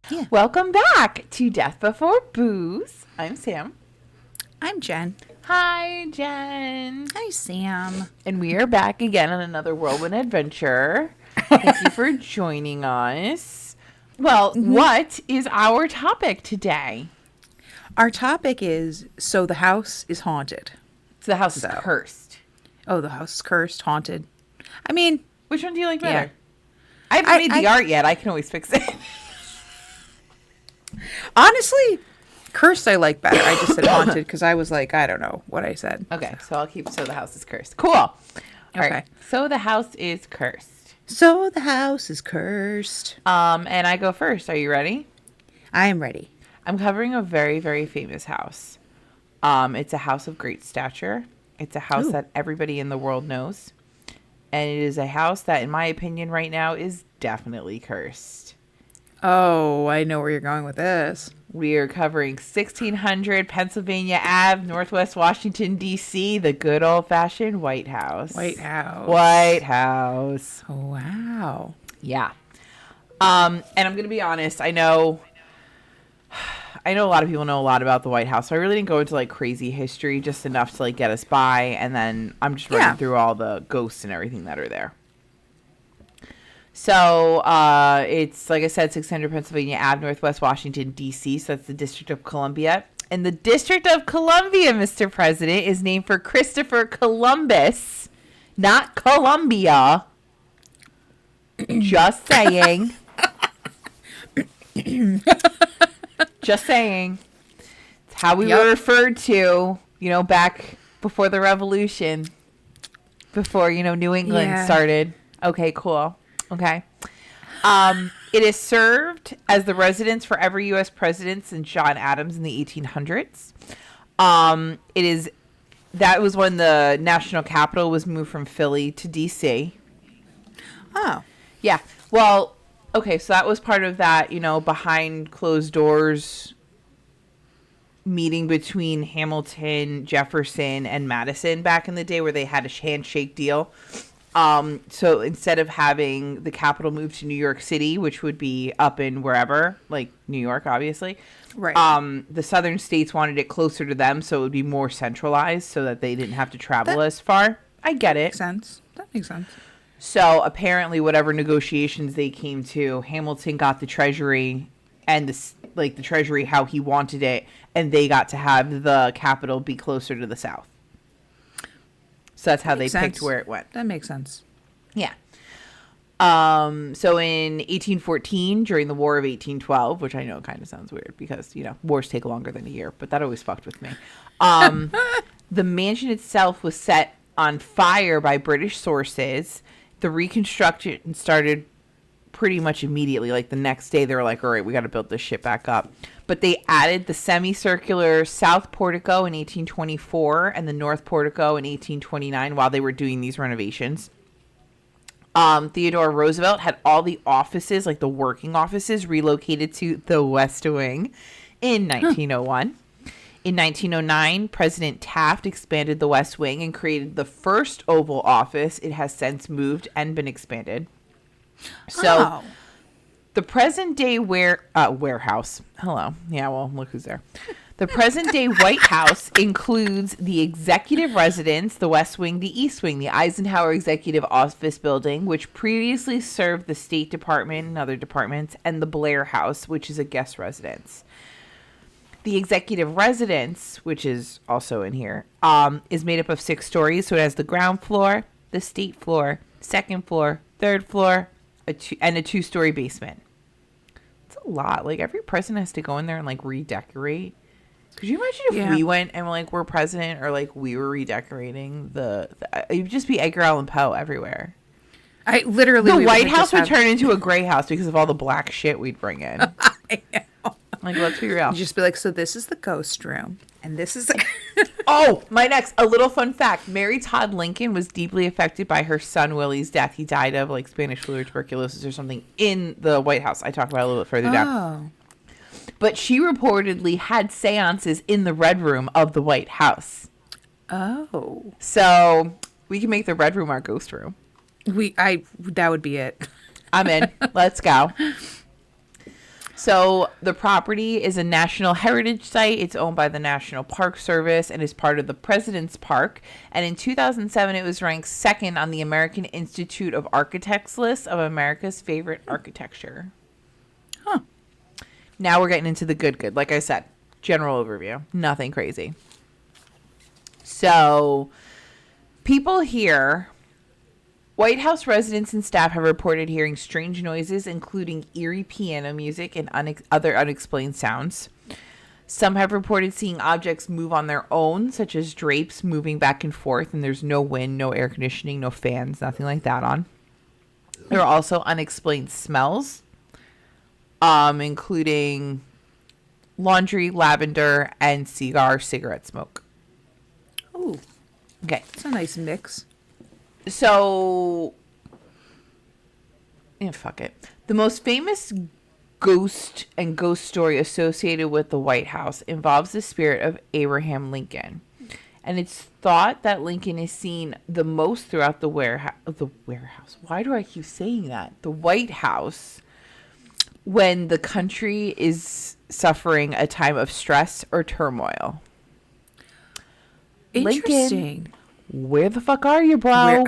Yeah. Welcome back to Death Before Booze. I'm Sam. I'm Jen. Hi, Jen. Hi, Sam. And we are back again on another whirlwind adventure. Thank you for joining us. Well, what is our topic today? Our topic is, so the house is haunted. So the house is cursed. Oh, the house is cursed, haunted. I mean, which one do you like better? Yeah. I haven't made the art yet. I can always fix it. Honestly, cursed I like better. I just said haunted because I was like, I don't know what I said. Okay, so I'll keep so the house is cursed. Cool. All right. So the house is cursed. So the house is cursed. And I go first. Are you ready? I am ready. I'm covering a very, very famous house. It's a house of great stature. It's a house that everybody in the world knows. And it is a house that, in my opinion, right now is definitely cursed. Oh, I know where you're going with this. We are covering 1600 Pennsylvania Ave, Northwest Washington, D.C., the good old-fashioned White House. White House. White House. Oh, wow. Yeah. And I'm going to be honest, I know a lot of people know a lot about the White House, so I really didn't go into, like, crazy history, just enough to, like, get us by, and then I'm just running through all the ghosts and everything that are there. So, it's, like I said, 600 Pennsylvania Ave, Northwest Washington, D.C., so that's the District of Columbia. And the District of Columbia, Mr. President, is named for Christopher Columbus, not Columbia. Just saying. Just saying. It's how we were referred to, back before the Revolution. Before, New England started. Okay, cool. Okay. It is served as the residence for every U.S. president since John Adams in the 1800s. That was when the national capital was moved from Philly to D.C. Oh. Yeah. Well, okay, so that was part of that, behind closed doors meeting between Hamilton, Jefferson, and Madison back in the day where they had a handshake deal. So instead of having the capital move to New York City, which would be up in wherever, like New York, obviously, right. The southern states wanted it closer to them, so it would be more centralized so that they didn't have to travel as far. I get it. That makes sense. So apparently whatever negotiations they came to, Hamilton got the treasury and the treasury how he wanted it, and they got to have the capital be closer to the south. So that's how they picked where it went. That makes sense. Yeah. So in 1814, during the War of 1812, which I know kind of sounds weird because, wars take longer than a year, but that always fucked with me. The mansion itself was set on fire by British sources. The reconstruction started pretty much immediately. Like the next day, they were like, all right, we got to build this shit back up. But they added the semicircular south portico in 1824 and the north portico in 1829 while they were doing these renovations. Theodore Roosevelt had all the offices, like the working offices, relocated to the West Wing in 1901. In 1909, President Taft expanded the West Wing and created the first Oval Office. It has since moved and been expanded. So the present day warehouse. Hello. Yeah, well, look who's there. The present day White House includes the executive residence, the West Wing, the East Wing, the Eisenhower Executive Office Building, which previously served the State Department and other departments, and the Blair House, which is a guest residence. The executive residence, which is also in here, is made up of 6 stories. So it has the ground floor, the state floor, second floor, third floor, and a 2-story basement. It's a lot. Like, every president has to go in there and, like, redecorate. Could you imagine if we went and, like, we're president or, like, we were redecorating it would just be Edgar Allan Poe everywhere. The White House would turn into a gray house because of all the black shit we'd bring in. I know. Like, let's be real. You just be like, so this is the ghost room, and this is a little fun fact. Mary Todd Lincoln was deeply affected by her son Willie's death. He died of, like, Spanish flu or tuberculosis or something in the White House. I talk about it a little bit further down. But she reportedly had seances in the Red Room of the White House. Oh. So we can make the Red Room our ghost room. That would be it. I'm in. Let's go. So the property is a National Heritage Site. It's owned by the National Park Service and is part of the President's Park. And in 2007, it was ranked second on the American Institute of Architects list of America's favorite architecture. Huh. Now we're getting into the good. Like I said, general overview. Nothing crazy. So people here... White House residents and staff have reported hearing strange noises, including eerie piano music and other unexplained sounds. Some have reported seeing objects move on their own, such as drapes moving back and forth, and there's no wind, no air conditioning, no fans, nothing like that on. There are also unexplained smells, including laundry, lavender, and cigarette smoke. Ooh, Okay. it's a nice mix. So, yeah, fuck it. The most famous ghost story associated with the White House involves the spirit of Abraham Lincoln. And it's thought that Lincoln is seen the most throughout the warehouse. Why do I keep saying that? The White House, when the country is suffering a time of stress or turmoil. Interesting. Lincoln, where the fuck are you, bro?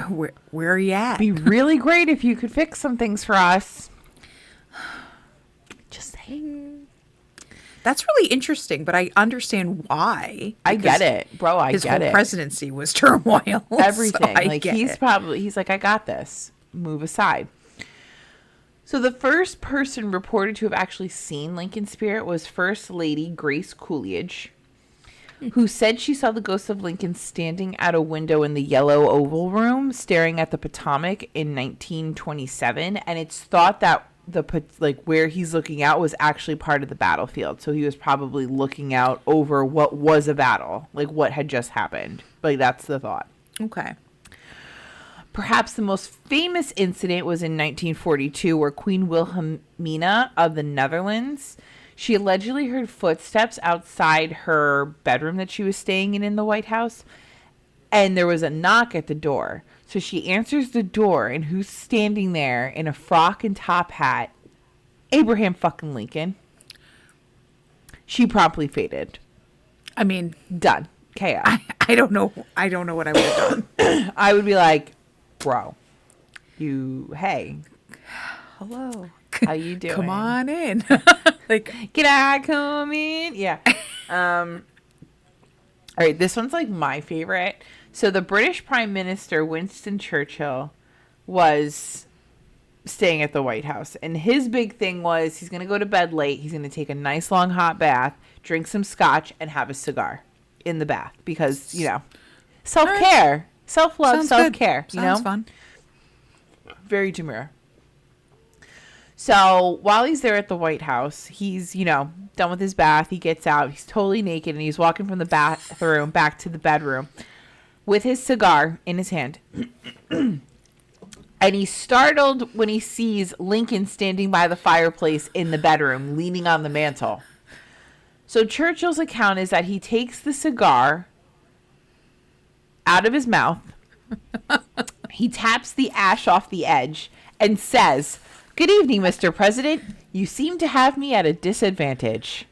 Where are you at? Be really great if you could fix some things for us. Just saying. That's really interesting, but I understand why. I get it, bro. I his get whole it. presidency was turmoil. Everything. So Like he's like, I got this. Move aside. So the first person reported to have actually seen Lincoln's spirit was First Lady Grace Coolidge, who said she saw the ghost of Lincoln standing at a window in the Yellow Oval Room, staring at the Potomac in 1927. And it's thought that where he's looking out was actually part of the battlefield. So he was probably looking out over what was a battle, like what had just happened. Like that's the thought. Okay. Perhaps the most famous incident was in 1942, where Queen Wilhelmina of the Netherlands, she allegedly heard footsteps outside her bedroom that she was staying in the White House, and there was a knock at the door. So she answers the door, and who's standing there in a frock and top hat? Abraham fucking Lincoln. She promptly faded. I mean, Done. Chaos. I don't know. I don't know what I would have done. I would be like, bro, hey, Hello. how you doing? Come on in. Like, Can I come in? Yeah. All right, this one's like my favorite. So the British Prime Minister Winston Churchill was staying at the White House, and his big thing was he's going to go to bed late. He's going to take a nice long hot bath, drink some scotch, and have a cigar in the bath because, you know, self-care, self-love, sounds self-care, good. you Sounds know? fun. Very demure. So while he's there at the White House, he's, you know, done with his bath. He gets out. He's totally naked, and he's walking from the bathroom back to the bedroom with his cigar in his hand. And he's startled when he sees Lincoln standing by the fireplace in the bedroom, leaning on the mantle. So Churchill's account is that he takes the cigar out of his mouth. He taps the ash off the edge and says, "Good evening, Mr. President. You seem to have me at a disadvantage."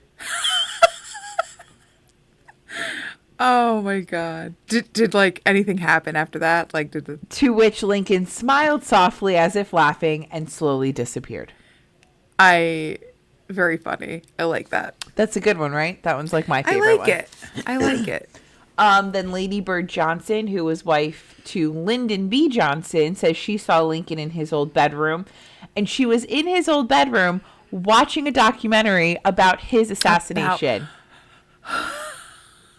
Oh my God. Did like anything happen after that? Like did the To which Lincoln smiled softly as if laughing and slowly disappeared. very funny. I like that. That's a good one, right? That one's like my favorite I like one. it. I like it. Then Lady Bird Johnson, who was wife to Lyndon B. Johnson, says she saw Lincoln in his old bedroom. And she was in his old bedroom watching a documentary about his assassination.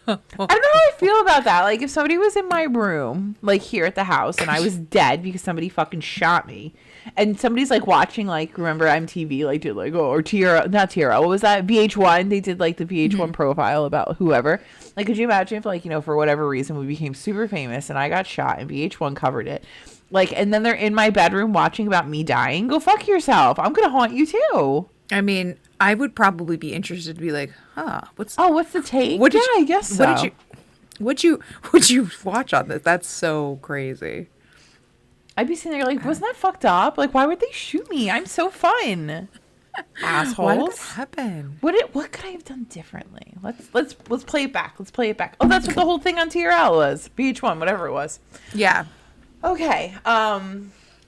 I don't know how I feel about that. Like, if somebody was in my room, like here at the house, and I was dead because somebody fucking shot me, and somebody's like watching, like, remember MTV, like, did like, or Tierra, not Tierra, what was that? VH1, they did like the VH1 profile about whoever. Like, could you imagine if, like, you know, for whatever reason we became super famous and I got shot and VH1 covered it? Like, and then they're in my bedroom watching about me dying? Go fuck yourself. I'm gonna haunt you too. I mean, I would probably be interested to be like, what's the take? What did yeah, I guess so. Would you watch on this? That's so crazy. I'd be sitting there like, wasn't that fucked up? Like, why would they shoot me? I'm so fun. Assholes. Why did that happen? What could I have done differently? Let's play it back. Let's play it back. Oh, that's what the whole thing on TRL was. VH1, whatever it was. Yeah. Okay.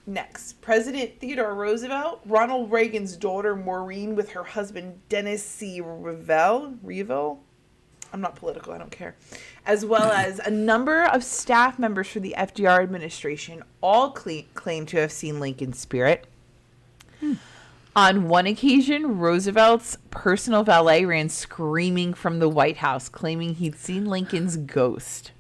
Next, President Theodore Roosevelt, Ronald Reagan's daughter Maureen with her husband Dennis C. Revel. I'm not political, I don't care. As well as a number of staff members for the FDR administration all claim to have seen Lincoln's spirit. On one occasion, Roosevelt's personal valet ran screaming from the White House, claiming he'd seen Lincoln's ghost.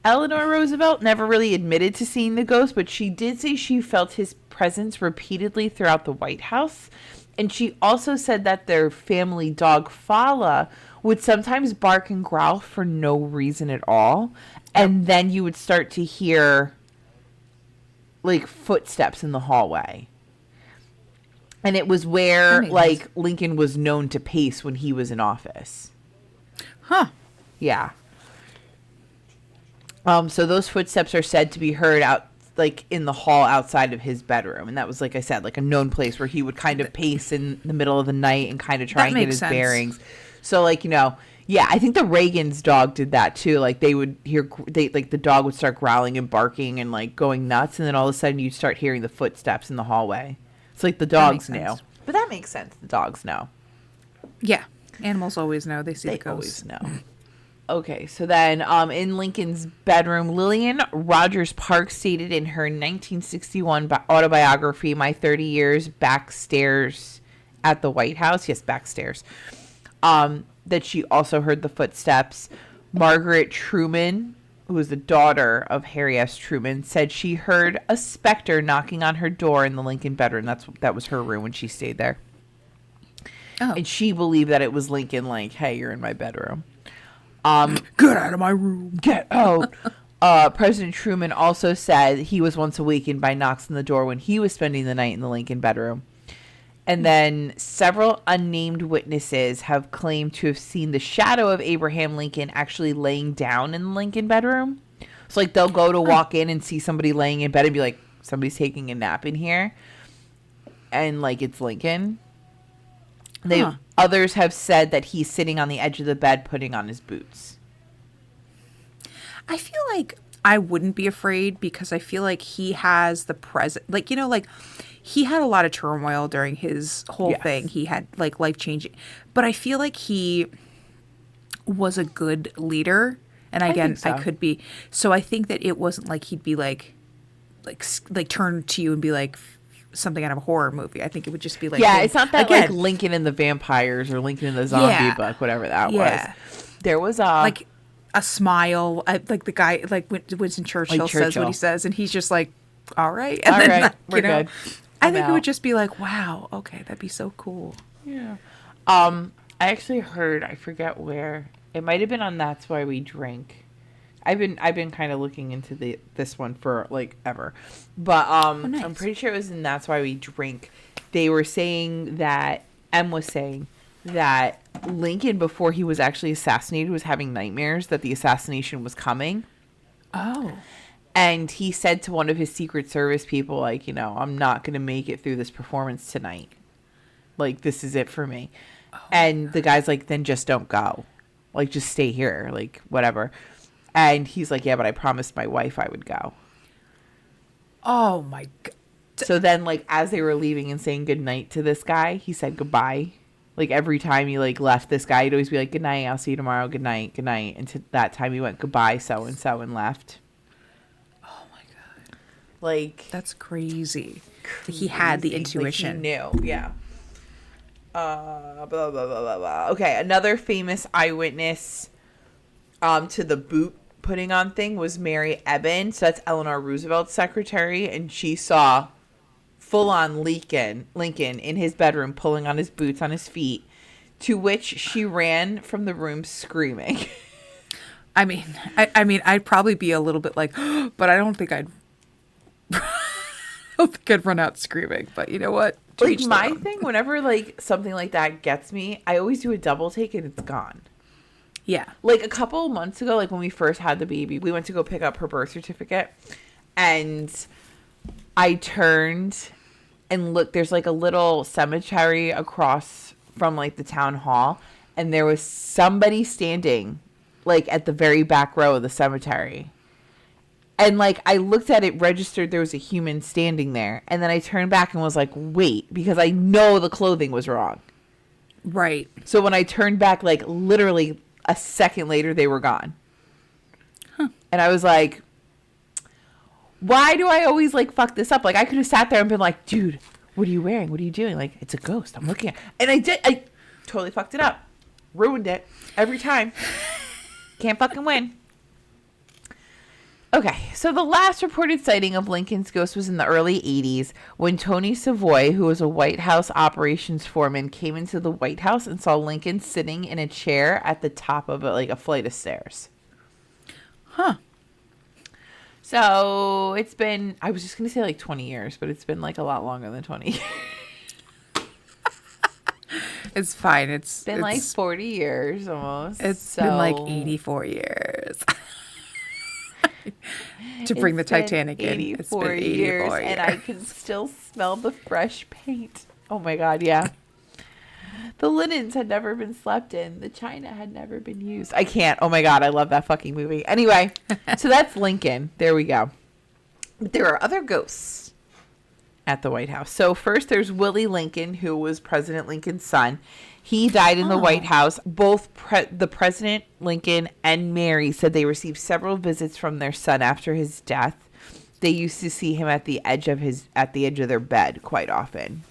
Eleanor Roosevelt never really admitted to seeing the ghost, but she did say she felt his presence repeatedly throughout the White House. And she also said that their family dog, Fala, would sometimes bark and growl for no reason at all. And then you would start to hear, like, footsteps in the hallway. And it was where, like, Lincoln was known to pace when he was in office. Huh. Yeah. So those footsteps are said to be heard out, like, in the hall outside of his bedroom. And that was, like I said, like a known place where he would kind of pace in the middle of the night and kind of try and get his bearings. So, like, you know, yeah, I think the Reagan's dog did that too. Like, they would hear, like, the dog would start growling and barking and, like, going nuts. And then all of a sudden you'd start hearing the footsteps in the hallway. It's like the dogs knew. But that makes sense. The dogs know. Yeah. Animals always know. They see the always ghosts. know. Okay, so then in Lincoln's bedroom, Lillian Rogers Park stated in her 1961 autobiography, My 30 Years Backstairs at the White House, yes, backstairs, that she also heard the footsteps. Margaret Truman, who was the daughter of Harry S. Truman, said she heard a specter knocking on her door in the Lincoln bedroom. That was her room when she stayed there. Oh. And she believed that it was Lincoln, like, hey, you're in my bedroom. Get out of my room. Get out. President Truman also said he was once awakened by knocks on the door when he was spending the night in the Lincoln bedroom. And then several unnamed witnesses have claimed to have seen the shadow of Abraham Lincoln actually laying down in the Lincoln bedroom. So, like, they'll go to walk in and see somebody laying in bed and be like, somebody's taking a nap in here. And, like, it's Lincoln. Others have said that he's sitting on the edge of the bed putting on his boots. I feel like I wouldn't be afraid because I feel like he has the present, like, you know, like he had a lot of turmoil during his whole thing. He had like life changing, but I feel like he was a good leader. And again, I could be. So I think that it wasn't like he'd be like turn to you and be like something out of a horror movie. I think it would just be like, yeah, it's not that like Lincoln in the Vampires or Lincoln in the Zombie book, whatever that was. There was like a smile, like the guy, like Winston Churchill says what he says, and he's just like, all right, and then like, we're good. I think it would just be like, wow, okay, that'd be so cool. Yeah. I actually heard, I forget where, it might have been on That's Why We Drink. I've been kind of looking into this one for like ever, but nice. I'm pretty sure it was in That's Why We Drink. They were saying that was saying that Lincoln, before he was actually assassinated, was having nightmares that the assassination was coming. Oh, and he said to one of his Secret Service people, like, you know, I'm not gonna make it through this performance tonight. Like, this is it for me. Oh, and the guy's like, then just don't go. Like, just stay here. Like, whatever. And he's like, yeah, but I promised my wife I would go. Oh, my God. So then, like, as they were leaving and saying goodnight to this guy, he said goodbye. Like, every time he, like, left this guy, he'd always be like, good night, I'll see you tomorrow, good night, good night. And to that time, he went goodbye, so-and-so, and left. Oh, my God. Like. That's crazy. He had the intuition. Like, he knew, yeah. Blah, blah, blah, blah, blah. Okay, another famous eyewitness to the boot putting on thing was Mary Eben. So that's Eleanor Roosevelt's secretary, and she saw full-on Lincoln in his bedroom pulling on his boots on his feet, to which she ran from the room screaming. I mean, I'd probably be a little bit like, but I don't think I'd run out screaming. But you know what? Like, my thing, whenever like something like that gets me, I always do a double take and it's gone. Yeah. Like a couple months ago, like when we first had the baby, we went to go pick up her birth certificate, and I turned and look, there's like a little cemetery across from like the town hall, and there was somebody standing like at the very back row of the cemetery. And like I looked at it, registered there was a human standing there, and then I turned back and was like, wait, because I know the clothing was wrong. Right. So when I turned back, like literally a second later, they were gone. Huh. And I was like, why do I always like fuck this up? Like I could have sat there and been like, dude, what are you wearing? What are you doing? Like, it's a ghost. I'm looking at, and I totally fucked it up. Ruined it every time. Can't fucking win. Okay, so the last reported sighting of Lincoln's ghost was in the early 80s when Tony Savoy, who was a White House operations foreman, came into the White House and saw Lincoln sitting in a chair at the top of a flight of stairs. Huh. So it's been, I was just going to say like 20 years, but it's been like a lot longer than 20 years. It's fine. It's been like 40 years almost. It's been like 84 years. To bring the Titanic in. It's been 84 years. And I can still smell the fresh paint. Oh my God, yeah. The linens had never been slept in. The china had never been used. I can't. Oh my God, I love that fucking movie. Anyway, so that's Lincoln. There we go. But there are other ghosts at the White House. So first there's Willie Lincoln, who was President Lincoln's son. He died in the White House. Both the President Lincoln and Mary said they received several visits from their son after his death. They used to see him at the edge of their bed quite often.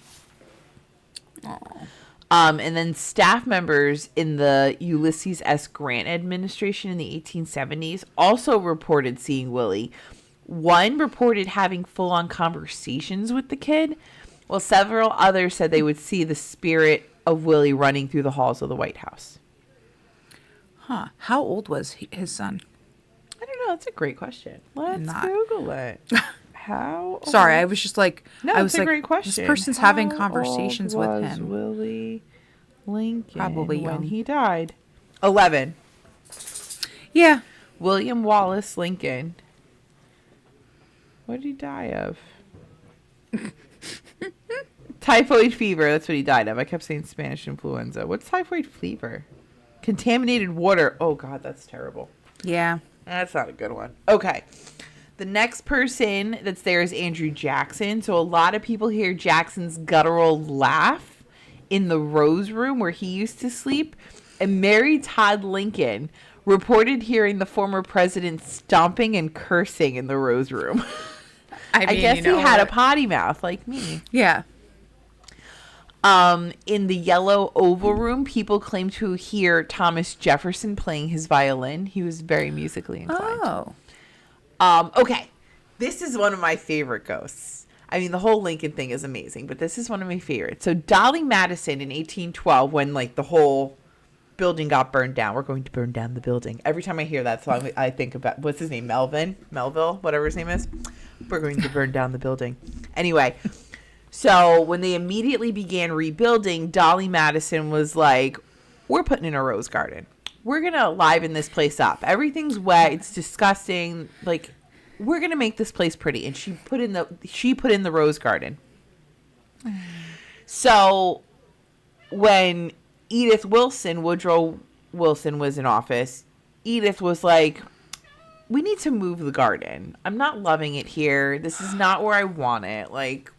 And then staff members in the Ulysses S. Grant administration in the 1870s also reported seeing Willie. One reported having full-on conversations with the kid, while several others said they would see the spirit of Willie running through the halls of the White House. Huh. How old was his son? I don't know. That's a great question. Let's Google it. How old? Sorry, I was just like... No, I was it's a great question. This person's having conversations with him. Willie Lincoln Probably young. when he died? 11. Yeah. William Wallace Lincoln. What did he die of? Typhoid fever. That's what he died of. I kept saying Spanish influenza. What's typhoid fever? Contaminated water. Oh, God, that's terrible. Yeah. That's not a good one. Okay. The next person that's there is Andrew Jackson. So a lot of people hear Jackson's guttural laugh in the Rose Room where he used to sleep. And Mary Todd Lincoln reported hearing the former president stomping and cursing in the Rose Room. I guess he had a potty mouth like me. Yeah. In the Yellow Oval Room, people claim to hear Thomas Jefferson playing his violin. He was very musically inclined. Oh. Okay. This is one of my favorite ghosts. I mean, the whole Lincoln thing is amazing, but this is one of my favorites. So Dolly Madison in 1812, when like the whole building got burned down. We're going to burn down the building. Every time I hear that song, I think about, what's his name? Melville, whatever his name is. We're going to burn down the building. Anyway. So when they immediately began rebuilding, Dolly Madison was like, we're putting in a rose garden. We're going to liven this place up. Everything's wet. It's disgusting. Like, we're going to make this place pretty. And she put in the rose garden. So when Woodrow Wilson was in office, Edith was like, we need to move the garden. I'm not loving it here. This is not where I want it. Like,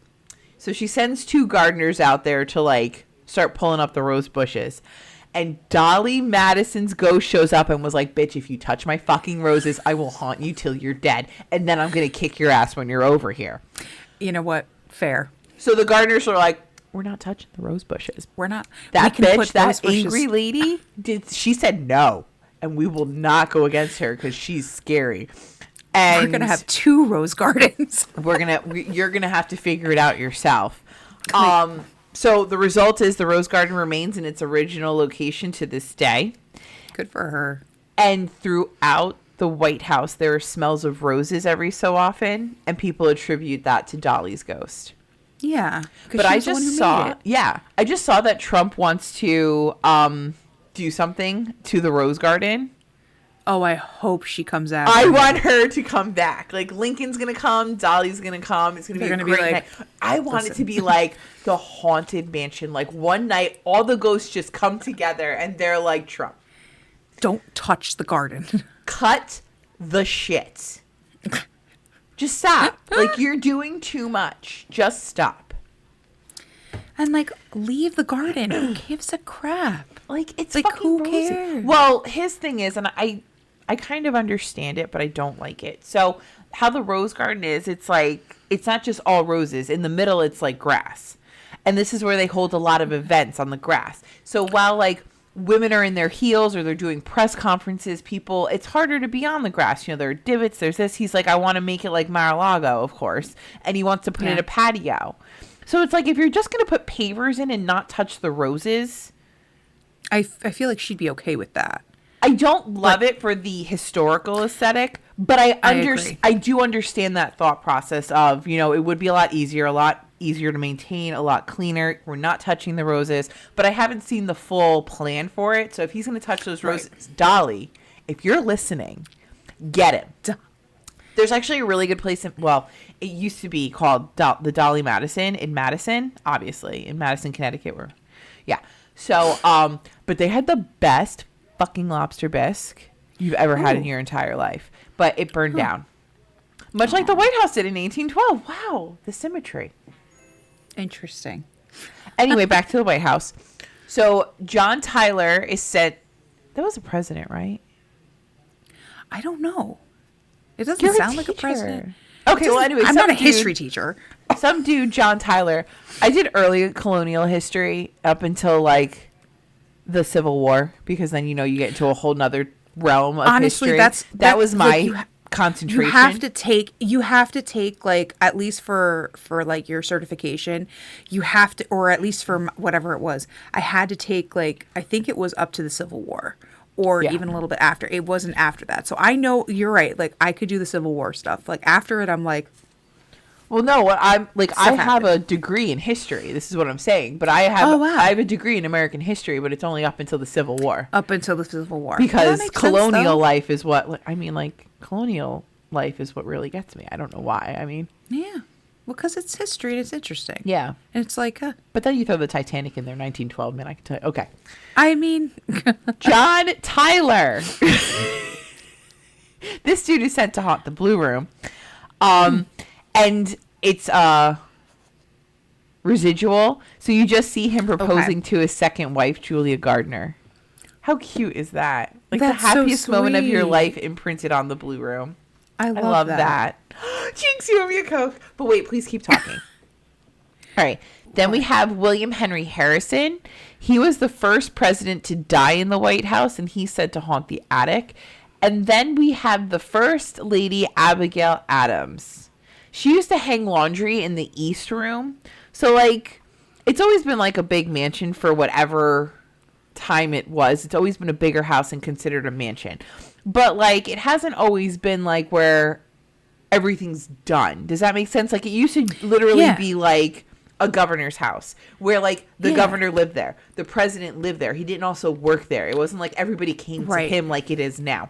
so she sends 2 gardeners out there to like start pulling up the rose bushes. And Dolly Madison's ghost shows up and was like, bitch, if you touch my fucking roses, I will haunt you till you're dead. And then I'm going to kick your ass when you're over here. You know what? Fair. So the gardeners are like, we're not touching the rose bushes. We're not. That bitch, that angry lady, she said no. And we will not go against her because she's scary. And we're going to have 2 rose gardens. You're going to have to figure it out yourself. So the result is the rose garden remains in its original location to this day. Good for her. And throughout the White House, there are smells of roses every so often. And people attribute that to Dolly's ghost. Yeah. But I just saw that Trump wants to do something to the rose garden. Oh, I hope she comes out. I want her to come back. Like, Lincoln's going to come. Dolly's going to come. It's going to be a great night. I want it to be like the Haunted Mansion. Like, one night, all the ghosts just come together and they're like, Trump. Don't touch the garden. Cut the shit. Just stop. Like, you're doing too much. Just stop. And, like, leave the garden. Who gives a crap? Like, it's like, fucking who rosy. cares? Well, his thing is, and I kind of understand it, but I don't like it. So, how the rose garden is, it's like, it's not just all roses. In the middle, it's like grass. And this is where they hold a lot of events on the grass. So, while, like, women are in their heels or they're doing press conferences, people, it's harder to be on the grass. You know, there are divots, there's this. He's like, I want to make it like Mar-a-Lago, of course. And he wants to put in a patio. So it's like, if you're just going to put pavers in and not touch the roses. I feel like she'd be okay with that. I don't love it for the historical aesthetic, but I do understand that thought process of, you know, it would be a lot easier to maintain, a lot cleaner. We're not touching the roses, but I haven't seen the full plan for it. So if he's going to touch those roses, Dolly, if you're listening, get him. There's actually a really good place it used to be called the Dolly Madison in Madison, obviously, in Madison, Connecticut. So, but they had the best fucking lobster bisque you've ever had in your entire life. But it burned down. Much like the White House did in 1812. Wow, the symmetry. Interesting. Anyway, back to the White House. So, John Tyler is set. That was a president, right? I don't know. It doesn't sound like a president. Okay, well, anyway. I'm not a history teacher. Some dude, John Tyler. I did early colonial history up until, like, the Civil War, because then, you know, you get into a whole nother realm of history. That was my concentration. You have to take like, at least for like your certification, you have to, or at least for whatever it was, I had to take, like, I think it was up to the Civil War. Or even a little bit after. It wasn't after that. So I know you're right. Like, I could do the Civil War stuff. Like, after it, I'm like, well, no, I'm like, I have a degree in history. This is what I'm saying. But I have a degree in American history, but it's only up until the Civil War. Up until the Civil War. Because colonial life is what, I mean, like, colonial life is what really gets me. I don't know why. I mean. Yeah. Well, because it's history and it's interesting. Yeah. And it's like, but then you throw the Titanic in there, 1912, man, I can tell you. Okay. I mean. John Tyler. This dude is sent to haunt the Blue Room. And it's residual. So you just see him proposing to his second wife, Julia Gardner. How cute is that? Like, that's the happiest moment of your life imprinted on the Blue Room. I love that. Jinx, you owe me a Coke. But wait, please keep talking. All right. Then we have William Henry Harrison. He was the first president to die in the White House, and he's said to haunt the attic. And then we have the First Lady Abigail Adams. She used to hang laundry in the East Room. So, like, it's always been like a big mansion for whatever time it was. It's always been a bigger house and considered a mansion. But, like, it hasn't always been, like, where everything's done. Does that make sense? Like, it used to literally be, like, a governor's house where, like, the governor lived there. The president lived there. He didn't also work there. It wasn't like everybody came to him like it is now.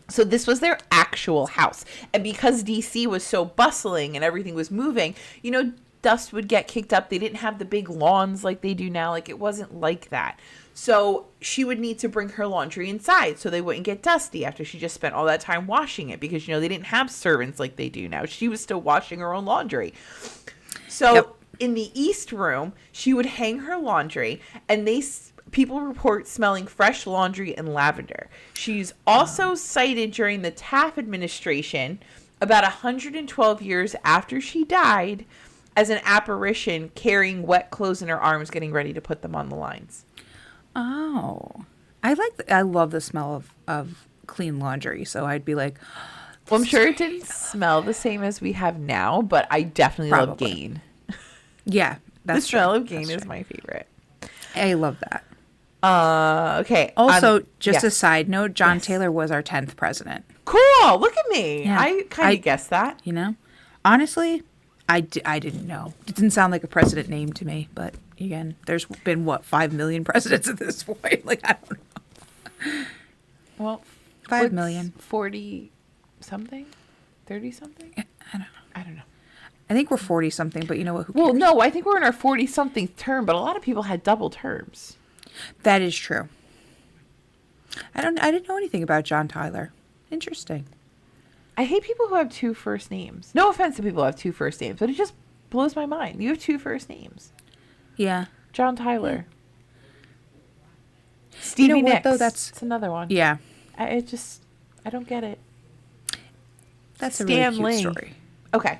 So this was their actual house. And because D.C. was so bustling and everything was moving, you know, dust would get kicked up. They didn't have the big lawns like they do now. Like, it wasn't like that. So she would need to bring her laundry inside so they wouldn't get dusty after she just spent all that time washing it, because, you know, they didn't have servants like they do now. She was still washing her own laundry. So in the East Room, she would hang her laundry, and people report smelling fresh laundry and lavender. She's also cited during the Taft administration, about 112 years after she died, as an apparition carrying wet clothes in her arms, getting ready to put them on the lines. Oh, I love the smell of clean laundry. So I'd be like, well, I'm sure it didn't smell the same as we have now, but I definitely love Gain. Yeah, the smell of Gain is my favorite. I love that. Okay. Also, just a side note, John Taylor was our 10th president. Cool. Look at me. Yeah. I kind of guessed that. You know, honestly, I didn't know. It didn't sound like a president name to me, but again, there's been 5 million presidents at this point. Like, I don't know. Well, 5 million. 40 something? 30 something? I don't know. I think we're 40 something, but you know what? Who Well, cares? no, I think we're in our 40 something term, but a lot of people had double terms. That is true. I didn't know anything about John Tyler. Interesting. I hate people who have two first names. No offense to people who have two first names, but it just blows my mind. You have two first names. Yeah. John Tyler. Stevie You know what, Nicks. though? That's another one. Yeah. I don't get it. That's Stan a really cute Lee. story. Okay.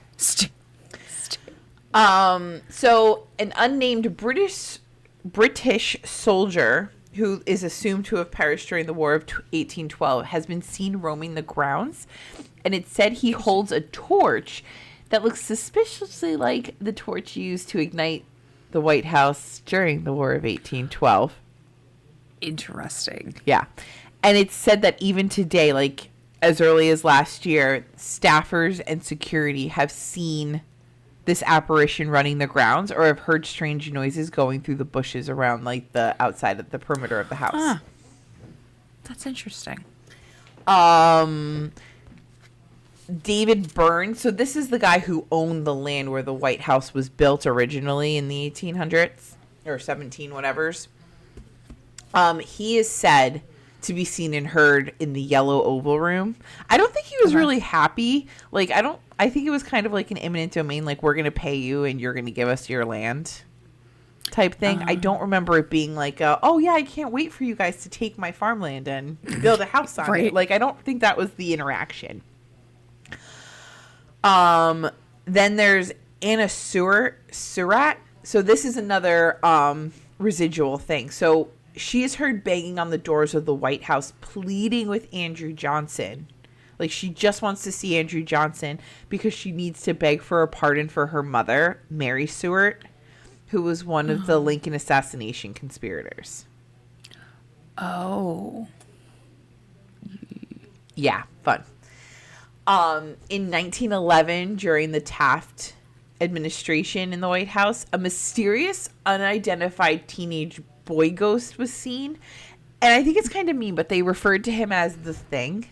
So an unnamed British soldier who is assumed to have perished during the War of 1812 has been seen roaming the grounds, and it said he holds a torch that looks suspiciously like the torch used to ignite the White House during the War of 1812. Interesting. Yeah. And it's said that even today, like as early as last year, staffers and security have seen this apparition running the grounds or have heard strange noises going through the bushes around like the outside of the perimeter of the house. Ah, that's interesting. David Burns. So this is the guy who owned the land where the White House was built originally in the 1800s or 17 whatevers. He is said to be seen and heard in the Yellow Oval Room. I don't think he was really happy. Like, I think it was kind of like an eminent domain, like, we're going to pay you and you're going to give us your land type thing. I don't remember it being like, oh, yeah, I can't wait for you guys to take my farmland and build a house on it. Like, I don't think that was the interaction. Then there's Anna Surratt. So this is another residual thing. So she is heard banging on the doors of the White House, pleading with Andrew Johnson. Like, she just wants to see Andrew Johnson because she needs to beg for a pardon for her mother, Mary Stuart, who was one of the Lincoln assassination conspirators. Oh. Yeah, fun. In 1911, during the Taft administration in the White House, a mysterious, unidentified teenage boy ghost was seen. And I think it's kind of mean, but they referred to him as the Thing.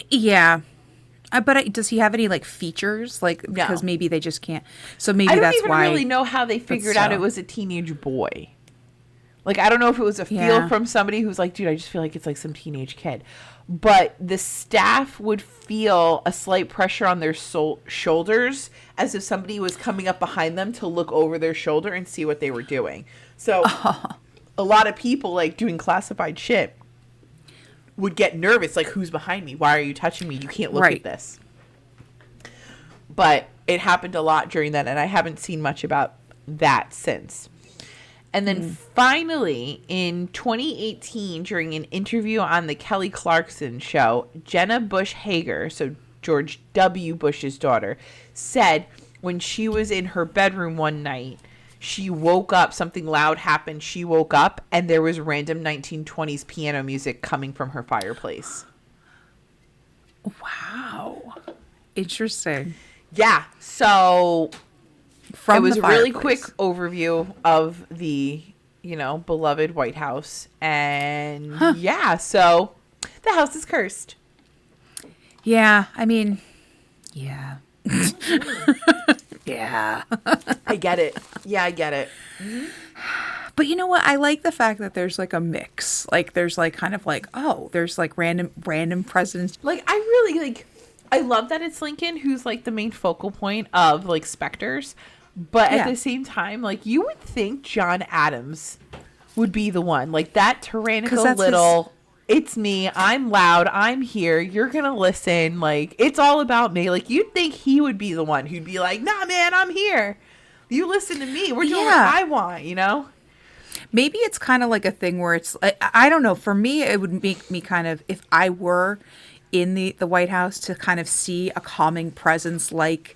Yeah. But does he have any, like, features? Like, No. because maybe they just can't. So maybe I don't that's even why. really know how they figured out it was a teenage boy. Like, I don't know if it was a feel from somebody who's like, dude, I just feel like it's like some teenage kid. But the staff would feel a slight pressure on their shoulders as if somebody was coming up behind them to look over their shoulder and see what they were doing. So a lot of people, like, doing classified shit would get nervous. Like, who's behind me? Why are you touching me? You can't look at this. But it happened a lot during that, and I haven't seen much about that since. And then finally, in 2018, during an interview on the Kelly Clarkson show, Jenna Bush Hager, so George W. Bush's daughter, said when she was in her bedroom one night, she woke up, something loud happened, she woke up, and there was random 1920s piano music coming from her fireplace. Wow. Interesting. Yeah, so From it was the a really fireplace. quick overview of the, beloved White House. And yeah, so the house is cursed. Yeah. I mean, yeah. Yeah. I get it. Yeah, I get it. But you know what? I like the fact that there's like a mix. Like there's like kind of like, oh, there's like random presidents. Like, I really I love that it's Lincoln who's like the main focal point of like specters. But at the same time, like, you would think John Adams would be the one. Like, that tyrannical little, it's me, I'm loud, I'm here, you're gonna listen, like, it's all about me. Like, you'd think he would be the one who'd be like, nah, man, I'm here. You listen to me. We're doing what I want, Maybe it's kind of like a thing where it's, I don't know. For me, it would make me kind of, if I were in the White House, to kind of see a calming presence like,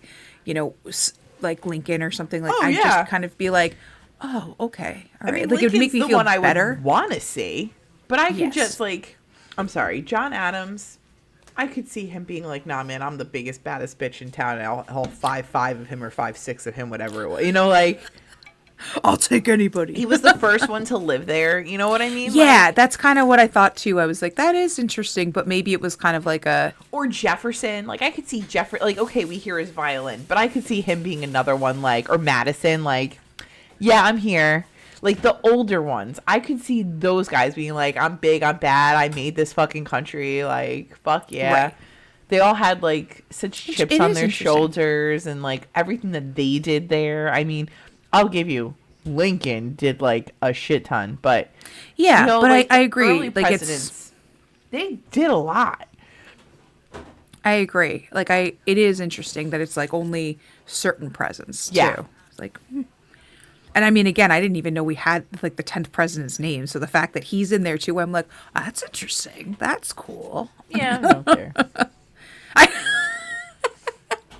like Lincoln or something, like just kind of be like, oh, okay, all right. Like, it would make me feel better. I would want to see, but I can just I'm sorry, John Adams. I could see him being like, nah, man, I'm the biggest, baddest bitch in town, and I'll 5'5" of him or 5'6" of him, whatever it was, like. I'll take anybody. He was the first one to live there. You know what I mean? Yeah, that's kind of what I thought too. I was like, that is interesting, but maybe it was kind of like a... Or Jefferson. Like, I could see Like, okay, we hear his violin, but I could see him being another one, like, or Madison, like, yeah, I'm here. Like, the older ones, I could see those guys being like, I'm big, I'm bad, I made this fucking country, like, fuck yeah. Right. They all had, like, such chips on their shoulders and, like, everything that they did there. I mean, I'll give you, Lincoln did, like, a shit ton, but... Yeah, you know, but like, I agree. Early like, presidents, they did a lot. I agree. Like, it is interesting that it's, like, only certain presidents, too. Yeah. It's like... And I mean, again, I didn't even know we had, like, the 10th president's name. So the fact that he's in there, too, I'm like, oh, that's interesting. That's cool. Yeah, I don't care. I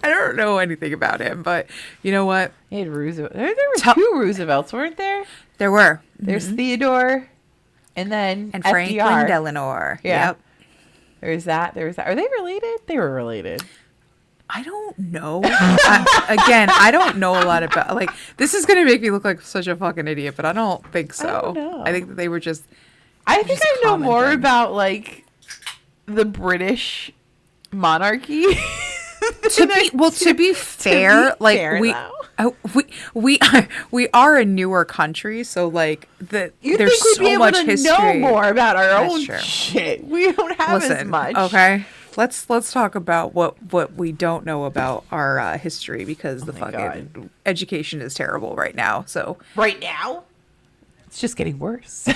don't know anything about him, but you know what? He had Roosevelt. There were two Roosevelts, weren't there? There were. There's Theodore, and then and FDR. Franklin Delano. Yeah. Yep. There's that. Are they related? They were related. I don't know. Again, I don't know a lot about, like, this is going to make me look like such a fucking idiot, but I don't think so. I don't know. I think that they were just... I think I know more about, like, the British monarchy. To be fair, like, we are a newer country, so, like, there's so much history. Know more about our That's own true. shit. We don't have as much. Okay. Let's talk about what we don't know about our history, because the fucking education is terrible right now. So right now, it's just getting worse.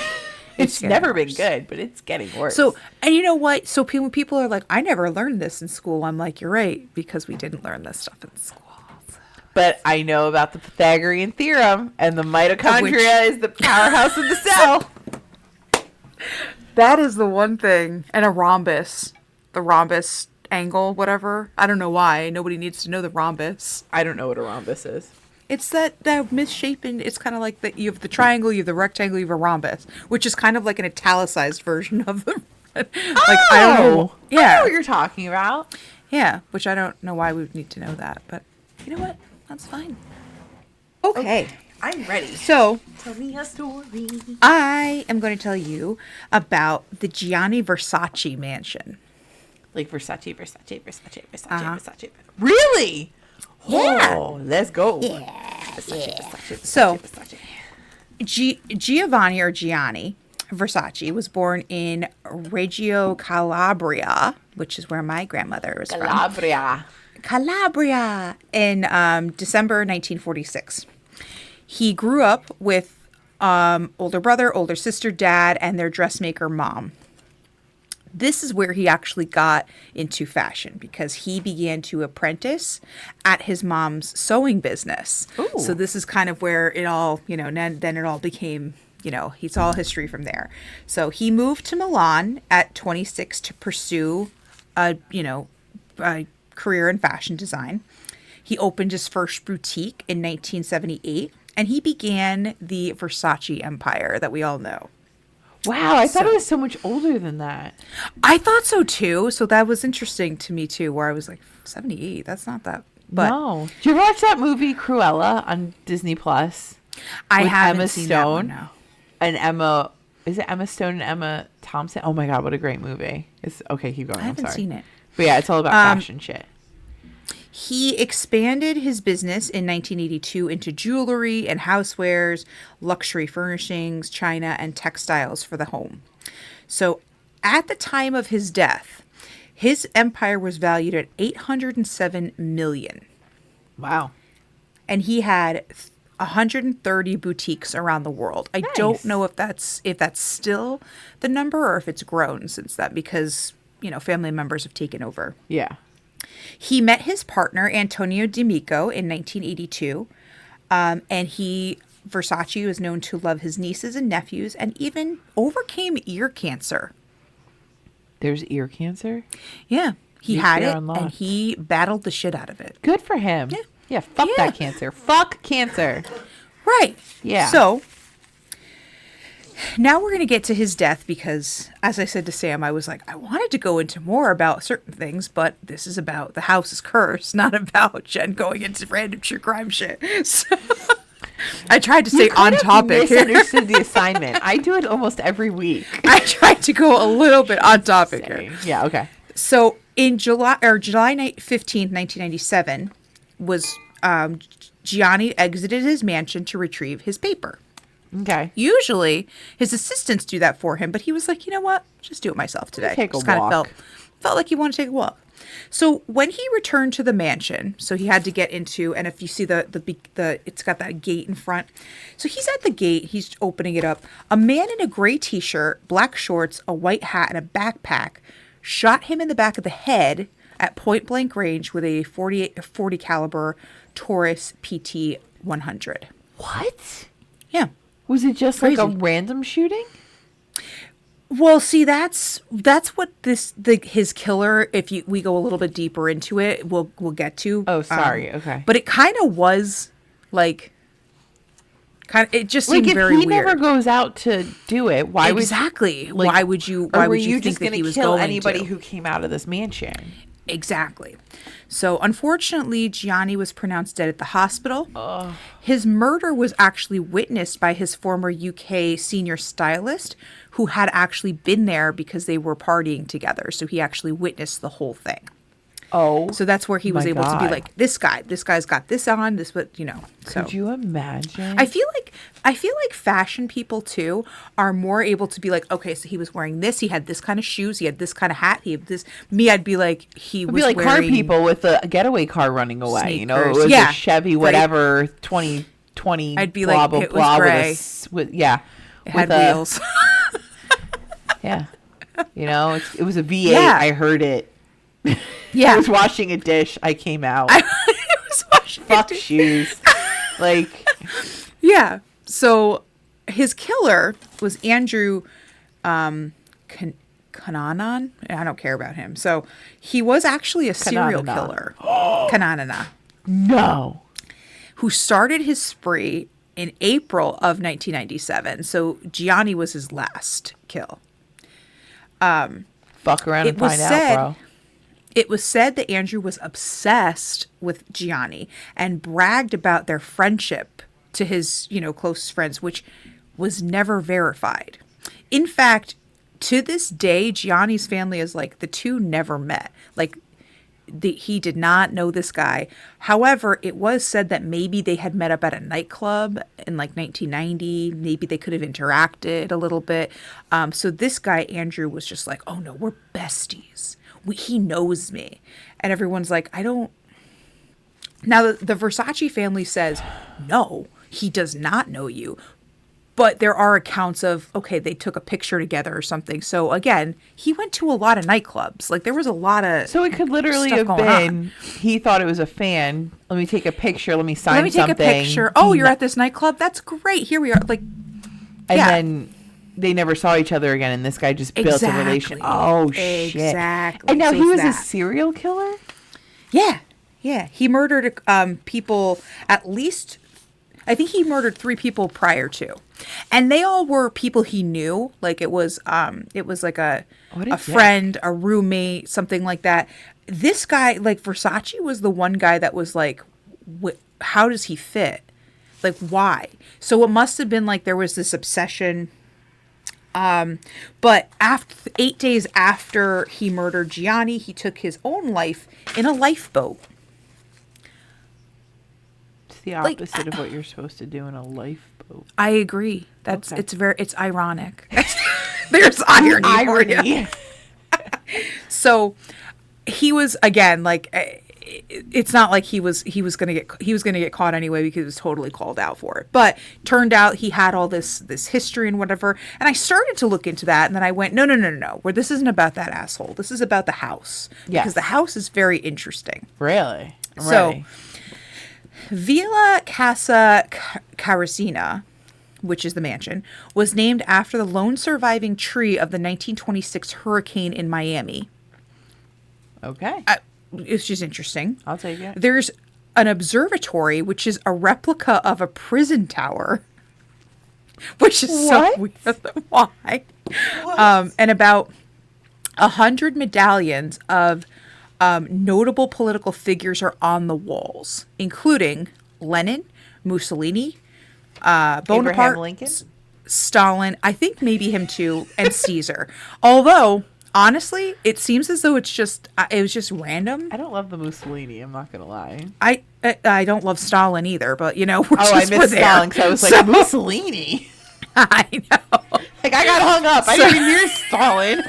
It's never been good, but it's getting worse. So, and you know what? So people are like, I never learned this in school. I'm like, you're right, because we didn't learn this stuff in school. But I know about the Pythagorean theorem, and the mitochondria is the powerhouse of the cell. That is the one thing. And a rhombus. The rhombus angle, whatever. I don't know why. Nobody needs to know the rhombus. I don't know what a rhombus is. It's that misshapen, it's kind of like that you have the triangle, you have the rectangle, you have a rhombus, which is kind of like an italicized version of the... like, I don't know. Yeah. I know what you're talking about. Yeah, which I don't know why we would need to know that, but you know what? That's fine. Okay. I'm ready. So, tell me a story. I am going to tell you about the Gianni Versace Mansion. Like Versace. Versace. Really? Yeah. Oh, let's go. Yeah. Versace. So, Giovanni or Gianni Versace was born in Reggio Calabria, which is where my grandmother was from. Calabria in December 1946. He grew up with older brother, older sister, dad, and their dressmaker mom. This is where he actually got into fashion, because he began to apprentice at his mom's sewing business. Ooh. So this is kind of where it all, then it all became, it's all history from there. So he moved to Milan at 26 to pursue a career in fashion design. He opened his first boutique in 1978, and he began the Versace empire that we all know. Wow, I thought it was so much older than that. I thought so too. So that was interesting to me too, where I was like, 78, that's not that. But no. Did you ever watch that movie Cruella on Disney Plus? I haven't seen that one, no. And Emma, is it Emma Stone and Emma Thompson? Oh my God, what a great movie. It's okay, keep going. I haven't seen it. But yeah, it's all about fashion shit. He expanded his business in 1982 into jewelry and housewares, luxury furnishings, china, and textiles for the home. So at the time of his death, his empire was valued at $807 million. Wow. And he had 130 boutiques around the world. I don't know if that's still the number or if it's grown since then, because, family members have taken over. Yeah. He met his partner, Antonio D'Amico, in 1982, and Versace was known to love his nieces and nephews and even overcame ear cancer. There's ear cancer? Yeah, he had it, and he battled the shit out of it. Good for him. Yeah, fuck that cancer. Fuck cancer. Right. Yeah. So, now we're going to get to his death because, as I said to Sam, I was like, I wanted to go into more about certain things, but this is about the house is cursed, not about Jen going into random true crime shit. So, I tried to stay on topic. Misunderstood the assignment. I do it almost every week. I tried to go a little bit on topic here. Yeah, okay. So in July 15th, 1997, was Gianni exited his mansion to retrieve his paper. Okay. Usually his assistants do that for him, but he was like, you know what? Just do it myself today. Take a Just kind walk. of felt like he wanted to take a walk. So when he returned to the mansion, so he had to get into, and if you see the it's got that gate in front. So he's at the gate, he's opening it up. A man in a gray t-shirt, black shorts, a white hat, and a backpack shot him in the back of the head at point blank range with a 40 caliber Taurus PT 100. What? Yeah. Was it just Crazy. like a random shooting? Well, see, that's what his killer. If we go a little bit deeper into it, we'll get to. Oh, sorry. Okay. But it kind of was like, it just Like seemed if very he weird. never goes out to do it, why exactly? would Why would you? or Why were would you think just that gonna he was kill going anybody to? who came out of this mansion? Exactly. So, unfortunately, Gianni was pronounced dead at the hospital. His murder was actually witnessed by his former UK senior stylist, who had actually been there because they were partying together. So he actually witnessed the whole thing. Oh, So that's where he was my able to be God. like, this guy's got this on, this, what, you know. So could you imagine? I feel like fashion people too are more able to be like, okay, so he was wearing this, he had this kind of shoes, he had this kind of hat, he had this. Me, I'd be like, It'd be like car wearing people with a getaway car running away. You know, it sneakers. was Yeah. a Chevy whatever 2020. I'd be blah, like, blah, it was blah, gray. with yeah, It had with a- wheels. Yeah, you know, it was a V8. Yeah. I heard it. Yeah. I was washing a dish. I came out. I was watching Fuck it. shoes. Like, Yeah. So his killer was Andrew Kananan. I don't care about him. So he was actually a serial Kananana. killer. Kananana. no. Who started his spree in April of 1997. So Gianni was his last kill. Fuck around It and was find said- out, bro. It was said that Andrew was obsessed with Gianni and bragged about their friendship to his, close friends, which was never verified. In fact, to this day, Gianni's family is like, the two never met. Like, he did not know this guy. However, it was said that maybe they had met up at a nightclub in like 1990. Maybe they could have interacted a little bit. So this guy, Andrew, was just like, oh no, we're besties. He knows me. And everyone's like, I don't. Now, the Versace family says, no, he does not know you. But there are accounts of, okay, they took a picture together or something. So again, he went to a lot of nightclubs. Like there was a lot of. So it could literally stuff have going been on. he thought it was a fan. Let me take a picture. Let me sign Let me take something. a picture. Oh, you're at this nightclub? That's great. Here we are. Like, And yeah. then they never saw each other again, and this guy just built a relation. Exactly. Oh, shit. Exactly. And now So he it's was a that. serial killer? Yeah. Yeah. He murdered people at least, I think he murdered 3 people prior to. And they all were people he knew. Like it was like a dick. friend, a roommate, something like that. This guy, like Versace was the one guy that was like, how does he fit? Like, why? So it must have been like there was this obsession. But 8 days after he murdered Gianni, he took his own life in a lifeboat. It's the opposite of what you're supposed to do in a lifeboat. I agree. That's Okay. it's ironic. There's irony. For you. So he was again like it's not like he was gonna get caught anyway because he was totally called out for it. But turned out he had all this history and whatever. And I started to look into that, and then I went, no. Where this isn't about that asshole. This is about the house Yes. because the house is very interesting. Really? I'm So- ready. Villa Casa Carracina, which is the mansion, was named after the lone surviving tree of the 1926 hurricane in Miami. Okay. It's just interesting. I'll take it. There's an observatory, which is a replica of a prison tower, which is What? so weird. Why? And about 100 medallions of notable political figures are on the walls, including Lenin, Mussolini, Bonaparte, Lincoln? Stalin, I think maybe him too, and Caesar. Although, honestly, it seems as though it was just random. I don't love the Mussolini. I'm not gonna lie. I don't love Stalin either, but we're I just missed there. Stalin because I was like Mussolini. I know. Like I got hung up. I didn't even hear Stalin.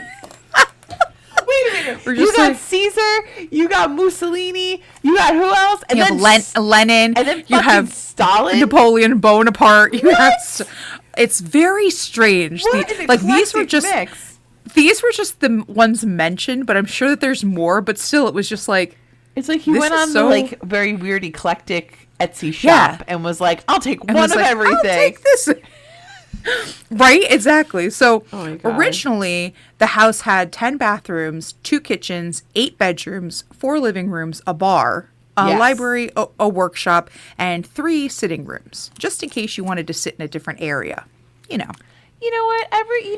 Wait a minute. You got Caesar. You got Mussolini. You got who else? And you then have Lenin. And then you have Stalin. Napoleon Bonaparte. You What? have. It's very strange. What an These were just mix. These were just the ones mentioned, but I'm sure that there's more. But still, it was just like it's like he went on the like very weird eclectic Etsy shop and was like, "I'll take one of everything. I'll take this." Right? Exactly. So oh originally, the house had 10 bathrooms, 2 kitchens, 8 bedrooms, 4 living rooms, a bar, a library, a workshop, and 3 sitting rooms, just in case you wanted to sit in a different area. You know what? You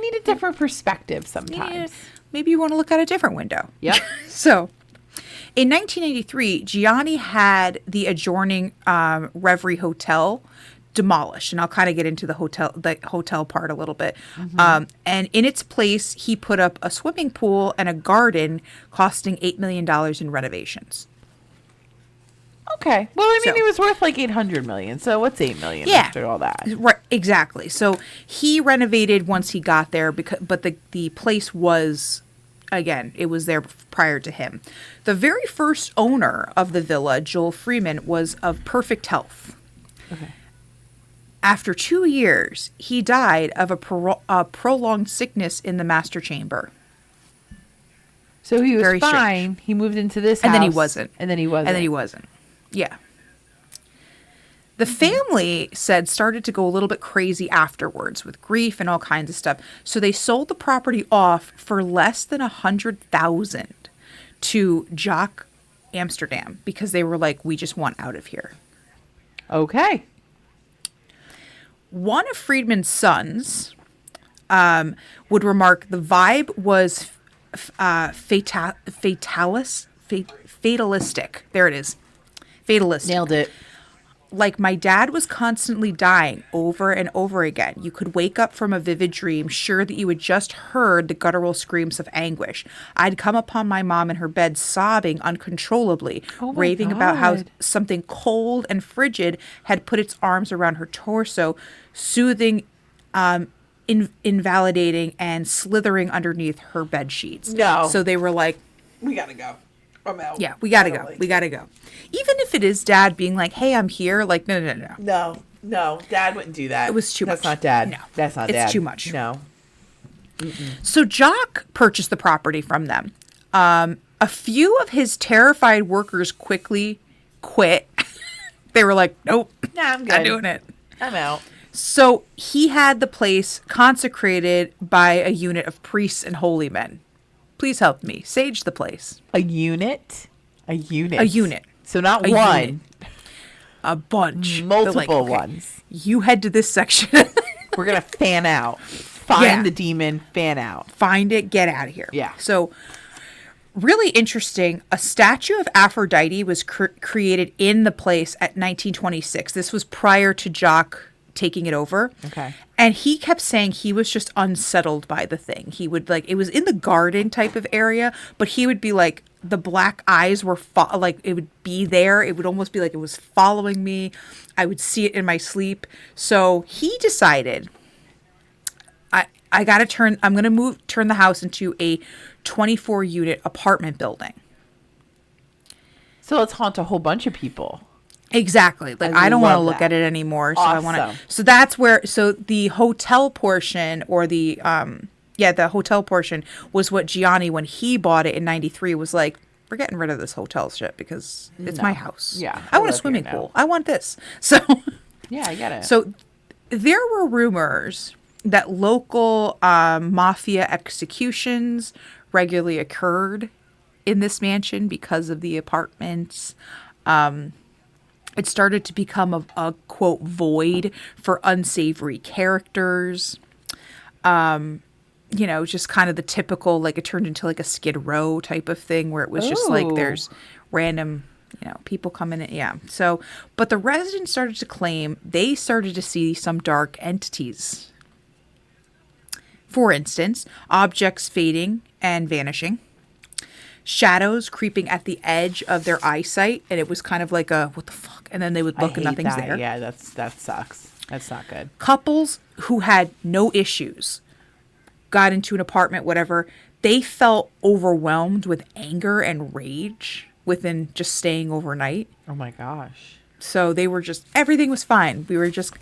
need a different perspective sometimes. Maybe you want to look out a different window. Yep. So, in 1983, Gianni had the adjoining Reverie Hotel demolished, and I'll kind of get into the hotel part a little bit. Mm-hmm. And in its place, he put up a swimming pool and a garden, costing $8 million in renovations. Okay. Well, I mean, it was worth like $800 million. So what's $8 million after all that? Right. Exactly. So he renovated once he got there, but the place was, again, it was there prior to him. The very first owner of the villa, Joel Freeman, was of perfect health. Okay. After 2 years, he died of a prolonged sickness in the master chamber. So he was Very fine. He moved into this house. And then he wasn't. And then he wasn't. And then he wasn't. Yeah. The family started to go a little bit crazy afterwards with grief and all kinds of stuff. So they sold the property off for less than $100,000 to Jock Amsterdam because they were like, we just want out of here. Okay. One of Friedman's sons would remark the vibe was fatalistic. There it is. Fatalistic. Nailed it. Like my dad was constantly dying over and over again. You could wake up from a vivid dream, sure that you had just heard the guttural screams of anguish. I'd come upon my mom in her bed sobbing uncontrollably, raving about how something cold and frigid had put its arms around her torso, soothing, invalidating, and slithering underneath her bed sheets. No. So they were like, we gotta go. I'm out. Yeah, we gotta go. We gotta go. Even if it is dad being like, hey, I'm here. Like, no. No, dad wouldn't do that. It was too much. That's not dad. No. That's not dad. It's too much. No. So Jock purchased the property from them. A few of his terrified workers quickly quit. They were like, nope, Nah, I'm good. not doing it. I'm out. So he had the place consecrated by a unit of priests and holy men. Please help me. Sage the place. A unit? A unit. A unit. So not A one. unit. A bunch. Multiple ones. You head to this section. We're going to fan out. Find the demon, fan out. Find it, get out of here. Yeah. So, really interesting. A statue of Aphrodite was created in the place at 1926. This was prior to Jock taking it over. Okay. And he kept saying he was just unsettled by the thing. He would it was in the garden type of area, but he would be like, the black eyes were it would be there. It would almost be like it was following me. I would see it in my sleep. So he decided, I'm going to turn the house into a 24 unit apartment building. So let's haunt a whole bunch of people. Exactly. Like, I don't want to look at it anymore. So awesome. So that's so the hotel portion or the hotel portion was what Gianni, when he bought it in 93, was like, we're getting rid of this hotel shit because it's my house. Yeah. I want a swimming pool. I want this. So yeah, I get it. So there were rumors that local mafia executions regularly occurred in this mansion because of the apartments. It started to become a quote void for unsavory characters. Just kind of the typical, like it turned into like a Skid Row type of thing where it was just like there's random People coming in. Yeah. So, but the residents started to claim they started to see some dark entities. For instance, objects fading and vanishing, shadows creeping at the edge of their eyesight, and it was kind of like a what the fuck, and then they would look and nothing's there. Yeah, that sucks. That's not good. Couples who had no issues got into an apartment, whatever, they felt overwhelmed with anger and rage within just staying overnight. Oh my gosh. So they were just, everything was fine. We're just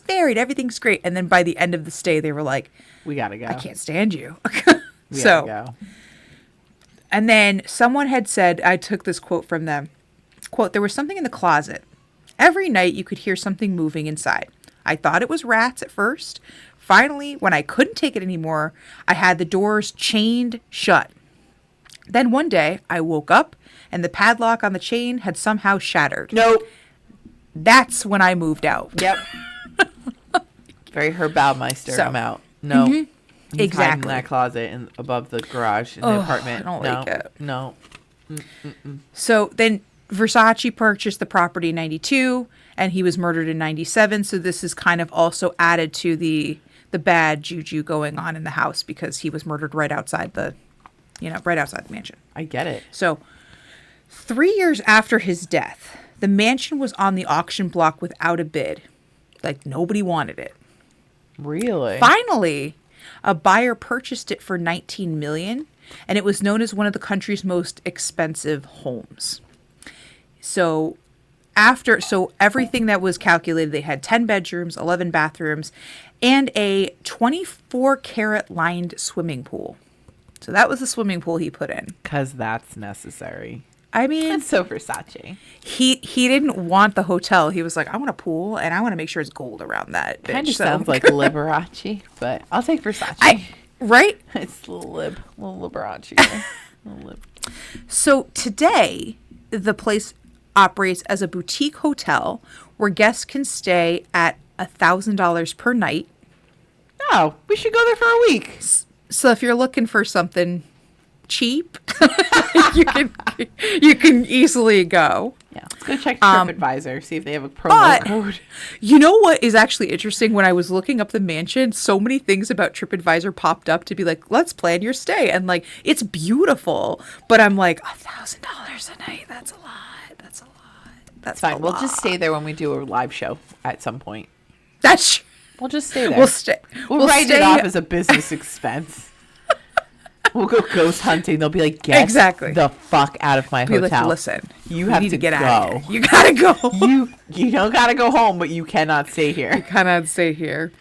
married. Everything's great. And then by the end of the stay, they were like, we gotta go. I can't stand you. We gotta go. And then someone had said, I took this quote from them, quote, there was something in the closet. Every night you could hear something moving inside. I thought it was rats at first. Finally, when I couldn't take it anymore, I had the doors chained shut. Then one day I woke up and the padlock on the chain had somehow shattered. Nope. That's when I moved out. Yep. Very Herb Baumeister. I'm out. No. Mm-hmm. Exactly. In that closet above the garage in the apartment. I don't like it. No. So then Versace purchased the property in 92 and he was murdered in 97. So this is kind of also added to the bad juju going on in the house because he was murdered right outside the mansion. I get it. So 3 years after his death, the mansion was on the auction block without a bid. Like nobody wanted it. Really? Finally, a buyer purchased it for $19 million, and it was known as one of the country's most expensive homes. So everything that was calculated, they had 10 bedrooms, 11 bathrooms, and a 24-karat lined swimming pool. So that was the swimming pool he put in. Because that's necessary. I mean, that's so Versace. He didn't want the hotel. He was like, I want a pool, and I want to make sure it's gold around that. Kind of sounds like Liberace, but I'll take Versace. Right? It's a little Liberace. Little lib. So today, the place operates as a boutique hotel where guests can stay at $1,000 per night. Oh, we should go there for a week. So if you're looking for something cheap, you can easily go. Yeah, let's go check TripAdvisor, see if they have a promo code. You know what is actually interesting? When I was looking up the mansion, so many things about TripAdvisor popped up to be like, let's plan your stay. And like, it's beautiful. But I'm like, $1,000 a night, that's a lot. That's fine. We'll just stay there when we do a live show at some point. That's true. We'll just stay there. We'll write it off as a business expense. We'll go ghost hunting. They'll be like, get the fuck out of my hotel. Like, listen, you have to get go. out of here. You gotta go. You don't gotta go home, but you cannot stay here. You cannot stay here.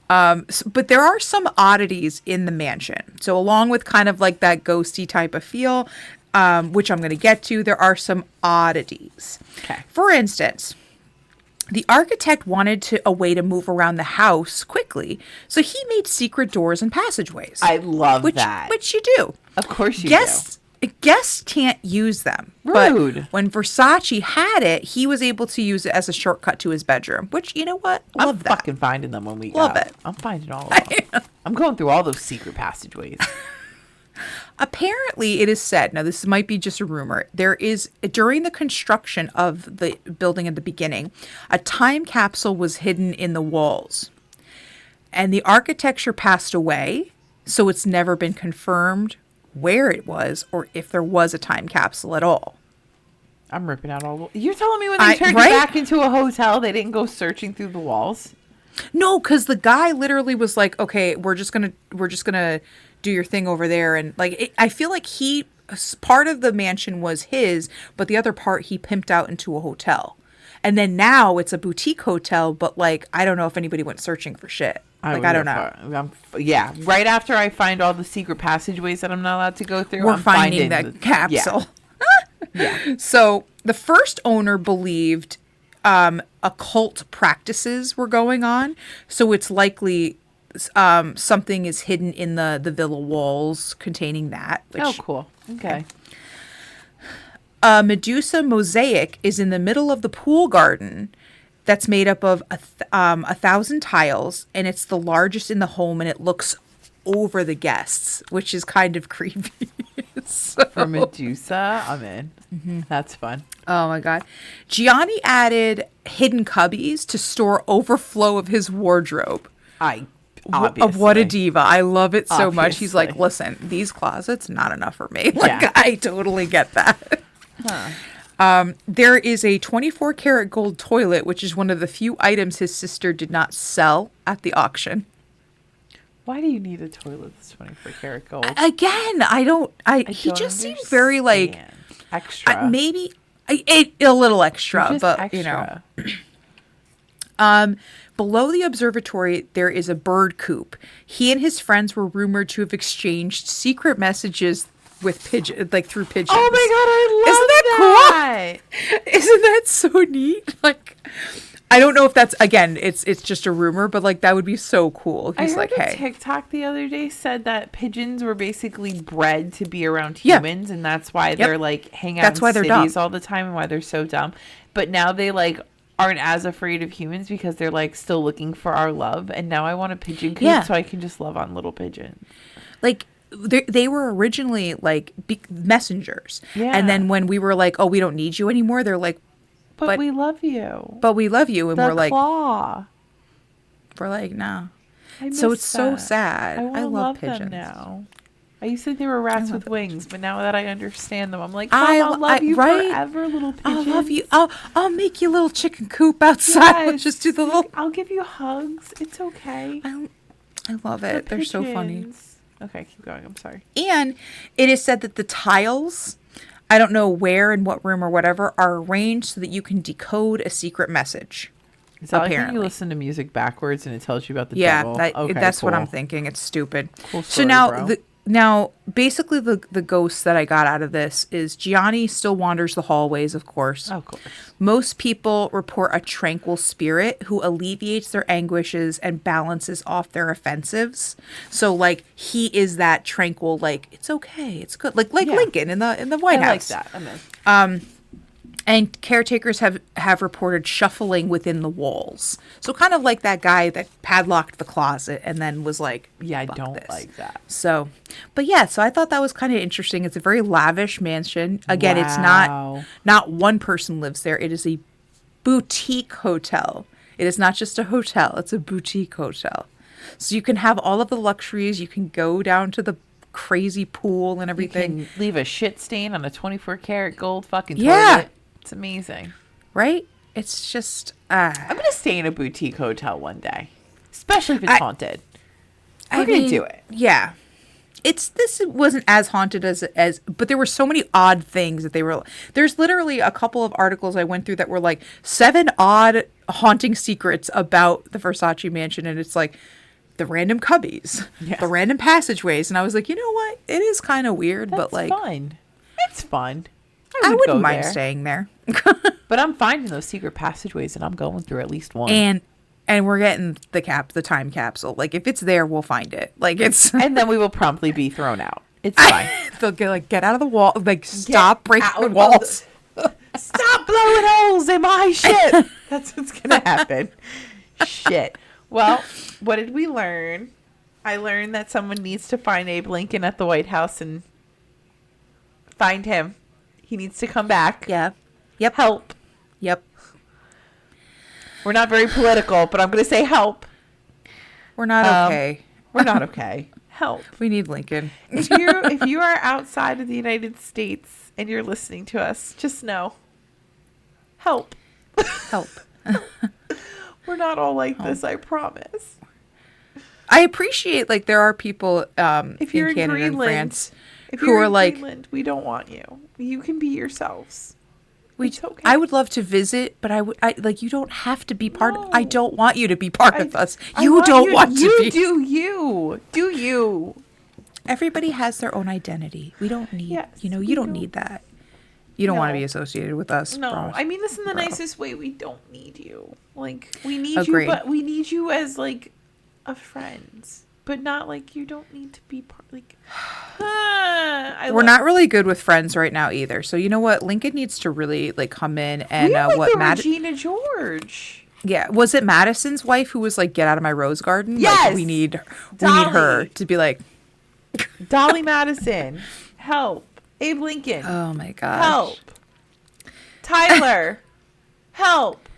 But there are some oddities in the mansion. So along with kind of like that ghosty type of feel, which I'm going to get to, there are some oddities. Okay. For instance, the architect wanted a way to move around the house quickly, so he made secret doors and passageways. I love that. Which you do. Of course you do. Guests can't use them. Rude. But when Versace had it, he was able to use it as a shortcut to his bedroom, which, you know what? I'm fucking finding them when we go. Love it. I'm finding all of them. I'm going through all those secret passageways. Apparently, it is said, now this might be just a rumor, there is, during the construction of the building at the beginning, a time capsule was hidden in the walls. And the architecture passed away, so it's never been confirmed where it was or if there was a time capsule at all. I'm ripping out all the... You're telling me when they turned it back into a hotel, they didn't go searching through the walls? No, because the guy literally was like, okay, we're just gonna do your thing over there. And like, I feel like part of the mansion was his, but the other part he pimped out into a hotel. And then now it's a boutique hotel, but like, I don't know if anybody went searching for shit. I don't know. Yeah. Right after I find all the secret passageways that I'm not allowed to go through, we're finding that capsule. Yeah. So the first owner believed occult practices were going on. So it's likely something is hidden in the villa walls containing that. Cool. Okay. A Medusa mosaic is in the middle of the pool garden that's made up of 1,000 tiles, and it's the largest in the home, and it looks over the guests, which is kind of creepy. For Medusa, I'm in. That's fun. Oh my God. Gianni added hidden cubbies to store overflow of his wardrobe. Obviously. What a diva. I love it so much. He's like, Obviously. listen, these closets, not enough for me. Like, Yeah. I totally get that. There is a 24 karat gold toilet, which is one of the few items his sister did not sell at the auction. Why do you need a toilet that's 24 karat gold? Again, he don't just seemed very like understand. Extra. maybe a little extra, Just but extra. below the observatory there is a bird coop. He and his friends were rumored to have exchanged secret messages with through pigeons. Oh my God, I love Isn't that cool? Isn't that so neat? Like, I don't know if that's, again, it's just a rumor, but like that would be so cool. I He's heard like, a hey, TikTok the other day said that pigeons were basically bred to be around Yeah. humans, and that's why they're like hang out That's in why they're cities dumb. all the time, and why they're so dumb. But now they like aren't as afraid of humans because they're like still looking for our love. And now I want a pigeon coop Yeah. so I can just love on little pigeons. like they were originally like messengers. Yeah. And then when we were like, oh, we don't need you anymore, they're like, But we love you. but we love you. And The we're like, claw. no. I So miss it's so that. sad. I I wanna love them pigeons. now. I used to think they were rats love with wings, but now that I understand them, I'm like, I Mom, I'll love you right? forever, little pigeons. I love you. I'll make you a little chicken coop outside. Yes. Just do the little. I'll give you hugs. It's okay. I love it. They're so funny. Pigeons. Okay, keep going. I'm sorry. And it is said that the tiles, I don't know where and what room or whatever, are arranged so that you can decode a secret message. Is that like when you Apparently. listen to music backwards and it tells you about the Yeah, devil? that, Okay, that's what cool. I'm thinking. It's stupid. Cool So story, now, bro. now basically the ghost that I got out of this is Gianni still wanders the hallways, of course. Of course. Most people report a tranquil spirit who alleviates their anguishes and balances off their offensives. So like he is that tranquil, like it's okay, it's good, like Yeah. Lincoln in the White I like House. that. I'm in. And caretakers have reported shuffling within the walls. So kind of like that guy that padlocked the closet and then was like, Yeah, I "Fuck don't this." like that. So, but yeah, so I thought that was kind of interesting. It's a very lavish mansion. Again, it's Wow. not one person lives there. It is a boutique hotel. It is not just a hotel. It's a boutique hotel. So you can have all of the luxuries. You can go down to the crazy pool and You everything, can leave a shit stain on a 24 karat gold fucking Yeah. toilet. It's amazing. right? It's just I'm going to stay in a boutique hotel one day, especially if it's haunted. We're going to do it. Yeah. This wasn't as haunted as but there were so many odd things that there's literally a couple of articles I went through that were like 7 odd haunting secrets about the Versace mansion, and it's like the random cubbies, Yeah. the random passageways, and I was like, you know what? It is kind of weird, That's but like fun. It's fun. I would wouldn't go mind there. staying there. But I'm finding those secret passageways, and I'm going through at least one. And we're getting the time capsule. Like if it's there, we'll find it. Like it's And then we will promptly be thrown out. It's fine. they'll get out of the wall. Like stop breaking out the of walls. Stop blowing holes in my shit. That's what's going to happen. Shit. Well, what did we learn? I learned that someone needs to find Abe Lincoln at the White House and find him. He needs to come back. Yeah. Yep. Help. Yep. We're not very political, but I'm going to say help. We're not okay. We're not okay. Help. We need Lincoln. If you are outside of the United States and you're listening to us, just know. Help. Help. We're not all like this, I promise. I appreciate like there are people If you're in Canada and Greenland, France if who you're are in like Greenland, we don't want you. You can be yourselves. It's okay. I would love to visit, but I like you don't have to be part of I No. don't want you to be part of us. I You don't want to you be. do you. Do you. Everybody has their own identity. We don't need Yes, you we don't don't. need that. You don't want to No. be associated with us. No, bro. I mean this in the Bro. nicest way. We don't need you. Like we need Agreed. you, but we need you as like a friend, but not like you don't need to be part. Like We're not really good with friends right now either. So you know what? Lincoln needs to really like come in and we are like what the Matt? Regina George. Yeah, was it Madison's wife who was like, "Get out of my rose garden"? Yes! Like, we need Dolly. her to be like, Dolly Madison, help. Abe Lincoln. Oh my gosh. Help. Tyler. Help.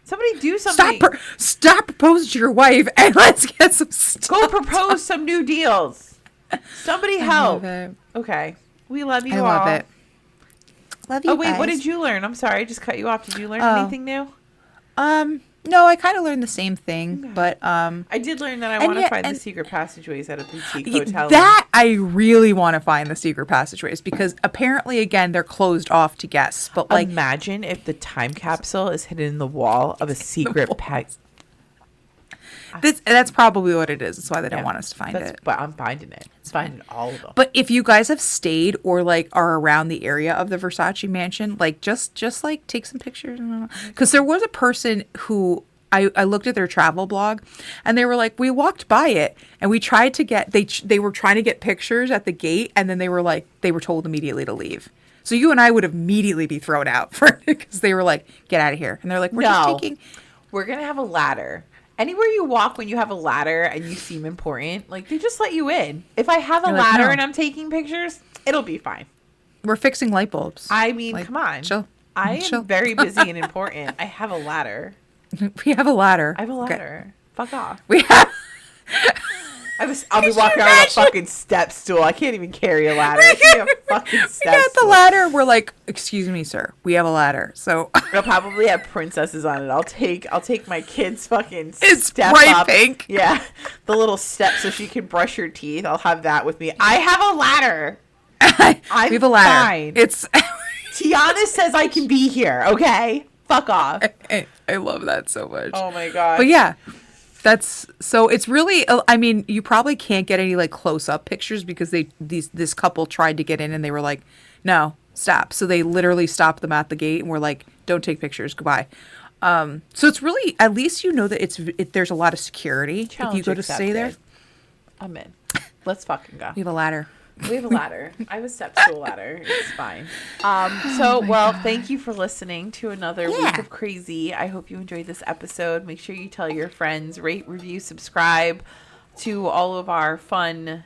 Somebody do something. Stop proposing to your wife and let's get some stuff. Go propose some new deals. Somebody help. I love it. Okay. We love you I all. love it. Love you. Oh, wait. guys. What did you learn? I'm sorry. I just cut you off. Did you learn anything new? No, I kind of learned the same thing, but I did learn that I want to find the secret passageways at a boutique hotel. That I really want to find the secret passageways because apparently, again, they're closed off to guests. But like, imagine if the time capsule is hidden in the wall of a secret That's probably what it is. That's why they don't want us to find it. But I'm finding it. It's finding all of them. But if you guys have stayed or like are around the area of the Versace Mansion, like just like take some pictures. Because there was a person who I looked at their travel blog, and they were like, we walked by it and we tried to get they were trying to get pictures at the gate, and then they were told immediately to leave. So you and I would immediately be thrown out for because they were like, get out of here, and they're like, we're gonna have a ladder. Anywhere you walk when you have a ladder and you seem important, like, they just let you in. If I have a ladder and I'm taking pictures, it'll be fine. We're fixing light bulbs. I mean, come on. Chill. I am very busy and important. I have a ladder. We have a ladder. I have a ladder. Okay. Fuck off. We have... I'll be walking around with a fucking step stool. I can't even carry a ladder. I have a fucking step we got the ladder. We're like, excuse me, sir. We have a ladder. So it'll probably have princesses on it. I'll take my kid's fucking it's step bright up. Pink. Yeah, the little step so she can brush her teeth. I'll have that with me. I have a ladder. We have a ladder. Fine. It's Tiana says I can be here. Okay, fuck off. I love that so much. Oh my god. But yeah. It's really, I mean, you probably can't get any like close up pictures because this couple tried to get in and they were like, no, stop. So they literally stopped them at the gate and were like, don't take pictures. Goodbye. So it's really, at least you know that there's a lot of security if you go to stay there. I'm in. Let's fucking go. We have a ladder. We have a ladder. I have a step stool ladder. It's fine. Thank you for listening to another week of crazy. I hope you enjoyed this episode. Make sure you tell your friends, rate, review, subscribe to all of our fun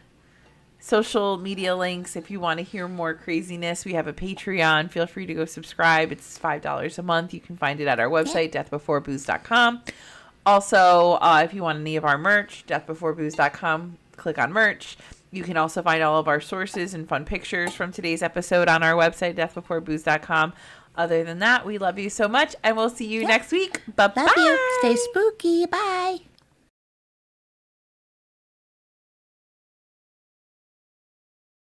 social media links. If you want to hear more craziness, we have a Patreon. Feel free to go subscribe. It's $5 a month. You can find it at our website, deathbeforebooze.com. Also, if you want any of our merch, deathbeforebooze.com, click on merch. You can also find all of our sources and fun pictures from today's episode on our website, deathbeforebooze.com. Other than that, we love you so much, and we'll see you next week. Bye-bye. Love you. Stay spooky. Bye.